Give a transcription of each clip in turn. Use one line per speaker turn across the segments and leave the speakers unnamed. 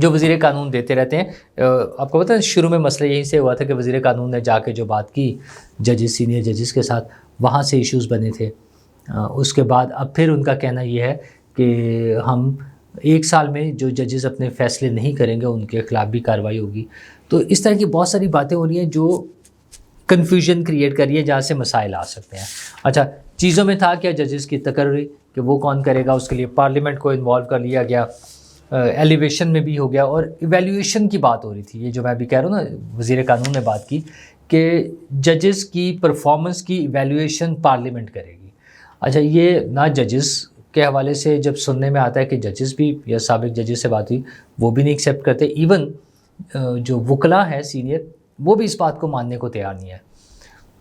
جو وزیر قانون دیتے رہتے ہیں. آپ کو پتہ ہے شروع میں مسئلہ یہیں سے ہوا تھا کہ وزیر قانون نے جا کے جو بات کی ججز سینئر ججز کے ساتھ وہاں سے ایشوز بنے تھے. اس کے بعد اب پھر ان کا کہنا یہ ہے کہ ہم 1 سال میں جو ججز اپنے فیصلے نہیں کریں گے ان کے خلاف بھی کارروائی ہوگی. تو اس طرح کی بہت ساری باتیں ہو رہی ہیں جو کنفیوژن کریٹ کر رہی ہے جہاں سے مسائل آ سکتے ہیں. اچھا چیزوں میں تھا کیا ججز کی تقرری کہ وہ کون کرے گا, اس کے لیے پارلیمنٹ کو انوالو کر لیا گیا, ایلیویشن میں بھی ہو گیا, اور ایویلیویشن کی بات ہو رہی تھی. یہ جو میں ابھی کہہ رہا ہوں نا وزیر قانون نے بات کی کہ ججز کی پرفارمنس کی ایویلیویشن پارلیمنٹ کرے گی. اچھا یہ نہ ججز کے حوالے سے جب سننے میں آتا ہے کہ ججز بھی یا سابق ججز سے بات ہوئی وہ بھی نہیں ایکسیپٹ کرتے, ایون جو وکلاء ہیں سینئر وہ بھی اس بات کو ماننے کو تیار نہیں ہے.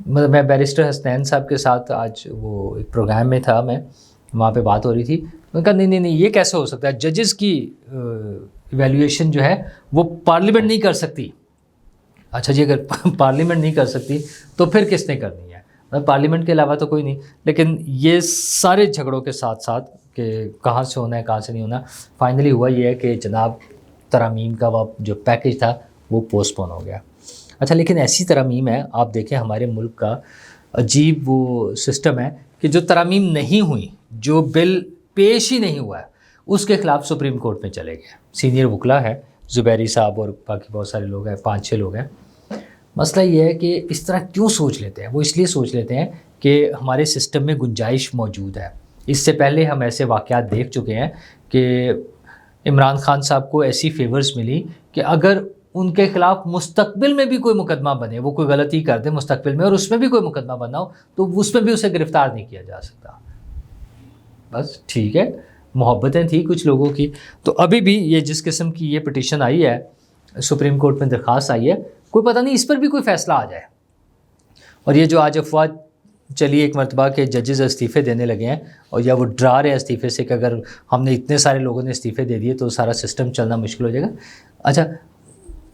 مطلب میں بیرسٹر حسنین صاحب کے ساتھ آج وہ ایک پروگرام میں تھا, میں وہاں پہ بات ہو رہی تھی, میں نے کہا نہیں یہ کیسے ہو سکتا ہے, ججز کی ایویلیویشن جو ہے وہ پارلیمنٹ نہیں کر سکتی. اچھا جی اگر پارلیمنٹ نہیں کر سکتی تو پھر کس نے کرنی ہے, پارلیمنٹ کے علاوہ تو کوئی نہیں. لیکن یہ سارے جھگڑوں کے ساتھ ساتھ کہ کہاں سے ہونا ہے کہاں سے نہیں ہونا, فائنلی ہوا یہ ہے کہ جناب ترامیم کا وہ جو پیکیج تھا وہ پوسٹ پون ہو گیا. اچھا لیکن ایسی ترامیم ہے, آپ دیکھیں ہمارے ملک کا عجیب وہ سسٹم ہے کہ جو ترامیم نہیں ہوئی, جو بل پیش ہی نہیں ہوا ہے, اس کے خلاف سپریم کورٹ میں چلے گئے. سینئر وکلاء ہے زبیری صاحب اور باقی بہت سارے لوگ ہیں, 5-6 لوگ ہیں. مسئلہ یہ ہے کہ اس طرح کیوں سوچ لیتے ہیں, وہ اس لیے سوچ لیتے ہیں کہ ہمارے سسٹم میں گنجائش موجود ہے. اس سے پہلے ہم ایسے واقعات دیکھ چکے ہیں کہ عمران خان صاحب کو ایسی فیورز ملی کہ اگر ان کے خلاف مستقبل میں بھی کوئی مقدمہ بنے, وہ کوئی غلطی کر دے مستقبل میں اور اس میں بھی کوئی مقدمہ بنا ہو تو اس میں بھی اسے گرفتار نہیں کیا جا سکتا. بس ٹھیک ہے, محبتیں تھیں کچھ لوگوں کی. تو ابھی بھی یہ جس قسم کی یہ پٹیشن آئی ہے, سپریم کورٹ میں درخواست آئی ہے, کوئی پتہ نہیں اس پر بھی کوئی فیصلہ آ جائے. اور یہ جو آج افواہ چلی ایک مرتبہ کہ ججز استعفے دینے لگے ہیں اور یا وہ ڈرا رہے ہیں استعفے سے کہ اگر ہم نے اتنے سارے لوگوں نے استعفے دے دیے تو سارا سسٹم چلنا مشکل ہو جائے گا. اچھا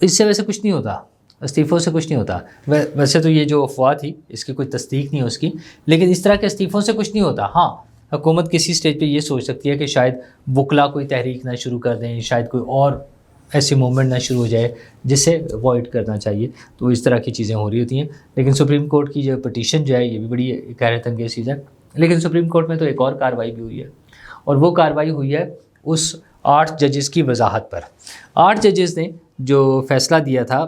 اس سے ویسے کچھ نہیں ہوتا, استعفوں سے کچھ نہیں ہوتا. ویسے تو یہ جو افواہ تھی اس کی کوئی تصدیق نہیں ہے اس کی, لیکن اس طرح کے استعفوں سے کچھ نہیں ہوتا. ہاں حکومت کسی سٹیج پہ یہ سوچ سکتی ہے کہ شاید وکلاء کوئی تحریک نہ شروع کر دیں, شاید کوئی اور ایسی موومنٹ نہ شروع ہو جائے جسے اوائڈ کرنا چاہیے. تو اس طرح کی چیزیں ہو رہی ہوتی ہیں. لیکن سپریم کورٹ کی جو پٹیشن جو ہے یہ بھی بڑی حیرت انگیز چیز ہے. لیکن سپریم کورٹ میں تو ایک اور کارروائی بھی ہوئی ہے, اور وہ کارروائی ہوئی ہے اس 8 ججز کی وضاحت پر. 8 ججز نے جو فیصلہ دیا تھا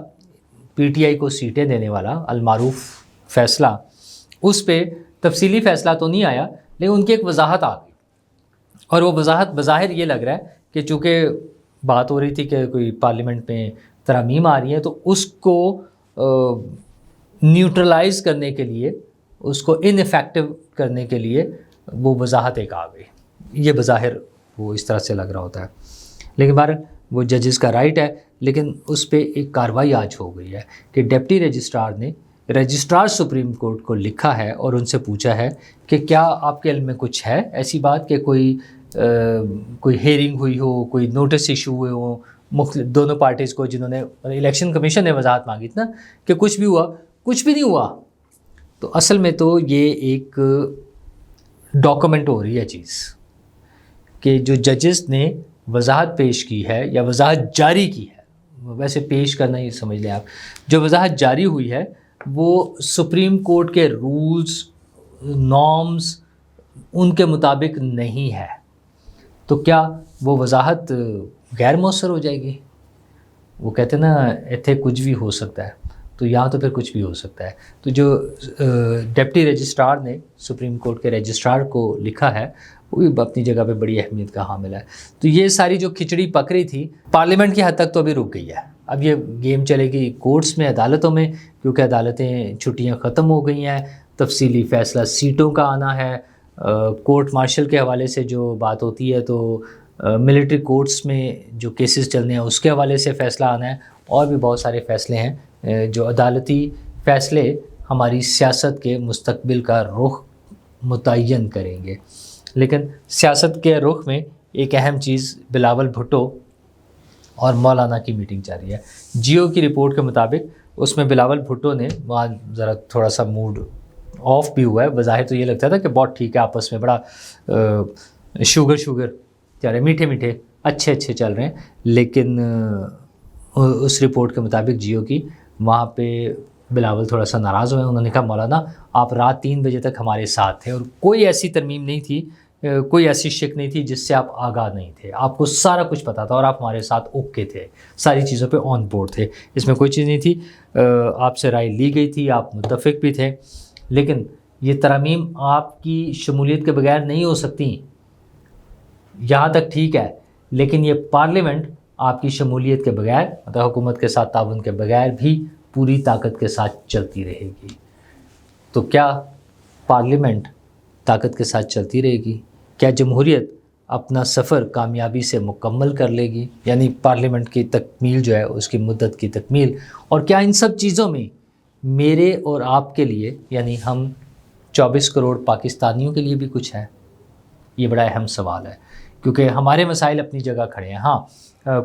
پی ٹی آئی کو سیٹیں دینے والا المعروف فیصلہ, اس پہ تفصیلی فیصلہ تو نہیں آیا لیکن ان کی ایک وضاحت آ گئی. اور وہ وضاحت بظاہر یہ لگ رہا ہے کہ چونکہ بات ہو رہی تھی کہ کوئی پارلیمنٹ میں ترامیم آ رہی ہے تو اس کو نیوٹرلائز کرنے کے لیے, اس کو ان ایفیکٹو کرنے کے لیے وہ وضاحت ایک آ گئی. یہ بظاہر وہ اس طرح سے لگ رہا ہوتا ہے. لیکن بہر وہ ججز کا رائٹ ہے, لیکن اس پہ ایک کارروائی آج ہو گئی ہے کہ ڈپٹی رجسٹرار نے رجسٹرار سپریم کورٹ کو لکھا ہے اور ان سے پوچھا ہے کہ کیا آپ کے علم میں کچھ ہے ایسی بات کہ کوئی ہیئرنگ ہوئی ہو, کوئی نوٹس ایشو ہوئے ہو مختلف دونوں پارٹیز کو, جنہوں نے الیکشن کمیشن نے وضاحت مانگی تھی نا کہ کچھ بھی ہوا, کچھ بھی نہیں ہوا. تو اصل میں تو یہ ایک ڈاکومنٹ ہو رہی ہے چیز کہ جو ججز نے وضاحت پیش کی ہے یا وضاحت جاری کی ہے, ویسے پیش کرنا ہی سمجھ لیں آپ, جو وضاحت جاری ہوئی ہے وہ سپریم کورٹ کے رولز نارمز ان کے مطابق نہیں ہے. تو کیا وہ وضاحت غیر مؤثر ہو جائے گی؟ وہ کہتے ہیں نا ایتھے کچھ بھی ہو سکتا ہے, تو یہاں تو پھر کچھ بھی ہو سکتا ہے. تو جو ڈپٹی رجسٹرار نے سپریم کورٹ کے رجسٹرار کو لکھا ہے وہ بھی اپنی جگہ پہ بڑی اہمیت کا حامل ہے. تو یہ ساری جو کھچڑی پک رہی تھی پارلیمنٹ کی حد تک تو ابھی رک گئی ہے. اب یہ گیم چلے گی کورٹس میں, عدالتوں میں, کیونکہ عدالتیں چھٹیاں ختم ہو گئی ہیں, تفصیلی فیصلہ سیٹوں کا آنا ہے. کورٹ مارشل کے حوالے سے جو بات ہوتی ہے تو ملٹری کورٹس میں جو کیسز چلنے ہیں اس کے حوالے سے فیصلہ آنا ہے, اور بھی بہت سارے فیصلے ہیں جو عدالتی فیصلے ہماری سیاست کے مستقبل کا رخ متعین کریں گے. لیکن سیاست کے رخ میں ایک اہم چیز بلاول بھٹو اور مولانا کی میٹنگ چل رہی ہے. جیو کی رپورٹ کے مطابق اس میں بلاول بھٹو نے وہاں ذرا تھوڑا سا موڈ آف بھی ہوا ہے. بظاہر تو یہ لگتا تھا کہ بہت ٹھیک ہے, آپس میں بڑا شوگر کیا رہے میٹھے اچھے چل رہے ہیں، لیکن اس رپورٹ کے مطابق جیو کی وہاں پہ بلاول تھوڑا سا ناراض ہوئے. انہوں نے کہا مولانا آپ رات 3 بجے تک ہمارے ساتھ تھے اور کوئی ایسی ترمیم نہیں تھی، کوئی ایسی شک نہیں تھی جس سے آپ آگاہ نہیں تھے، آپ کو سارا کچھ پتہ تھا اور آپ ہمارے ساتھ اوکے تھے، ساری چیزوں پہ آن بورڈ تھے، اس میں کوئی چیز نہیں تھی. آپ سے رائے لی گئی تھی، آپ متفق بھی تھے، لیکن یہ ترامیم آپ کی شمولیت کے بغیر نہیں ہو سکتی. یہاں تک ٹھیک ہے، لیکن یہ پارلیمنٹ آپ کی شمولیت کے بغیر، مطلب حکومت کے ساتھ تعاون کے بغیر بھی پوری طاقت کے ساتھ چلتی رہے گی. تو کیا پارلیمنٹ طاقت کے ساتھ چلتی رہے گی؟ کیا جمہوریت اپنا سفر کامیابی سے مکمل کر لے گی؟ یعنی پارلیمنٹ کی تکمیل جو ہے، اس کی مدت کی تکمیل. اور کیا ان سب چیزوں میں میرے اور آپ کے لیے، یعنی ہم 24 کروڑ پاکستانیوں کے لیے بھی کچھ ہے؟ یہ بڑا اہم سوال ہے، کیونکہ ہمارے مسائل اپنی جگہ کھڑے ہیں. ہاں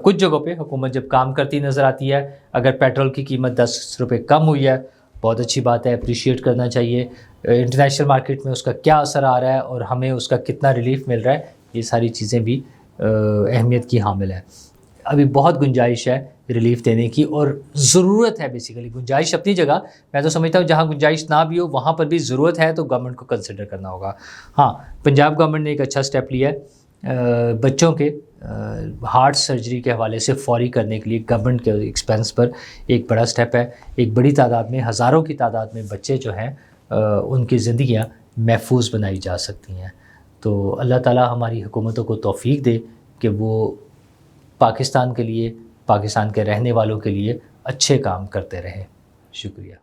کچھ جگہوں پہ حکومت جب کام کرتی نظر آتی ہے، اگر پیٹرول کی قیمت 10 روپے کم ہوئی ہے، بہت اچھی بات ہے، اپریشیٹ کرنا چاہیے. انٹرنیشنل مارکیٹ میں اس کا کیا اثر آ رہا ہے اور ہمیں اس کا کتنا ریلیف مل رہا ہے، یہ ساری چیزیں بھی اہمیت کی حامل ہے. ابھی بہت گنجائش ہے ریلیف دینے کی، اور ضرورت ہے. بیسیکلی گنجائش اپنی جگہ، میں تو سمجھتا ہوں جہاں گنجائش نہ بھی ہو وہاں پر بھی ضرورت ہے، تو گورنمنٹ کو کنسیڈر کرنا ہوگا. ہاں پنجاب گورنمنٹ نے ایک اچھا سٹیپ لیا ہے، بچوں کے ہارٹ سرجری کے حوالے سے فوری کرنے کے لیے گورنمنٹ کے ایکسپینس پر ایک بڑا سٹیپ ہے. ایک بڑی تعداد میں، ہزاروں کی تعداد میں بچے جو ہیں ان کی زندگیاں محفوظ بنائی جا سکتی ہیں. تو اللہ تعالیٰ ہماری حکومتوں کو توفیق دے کہ وہ پاکستان کے لیے، پاکستان کے رہنے والوں کے لیے اچھے کام کرتے رہیں. شکریہ.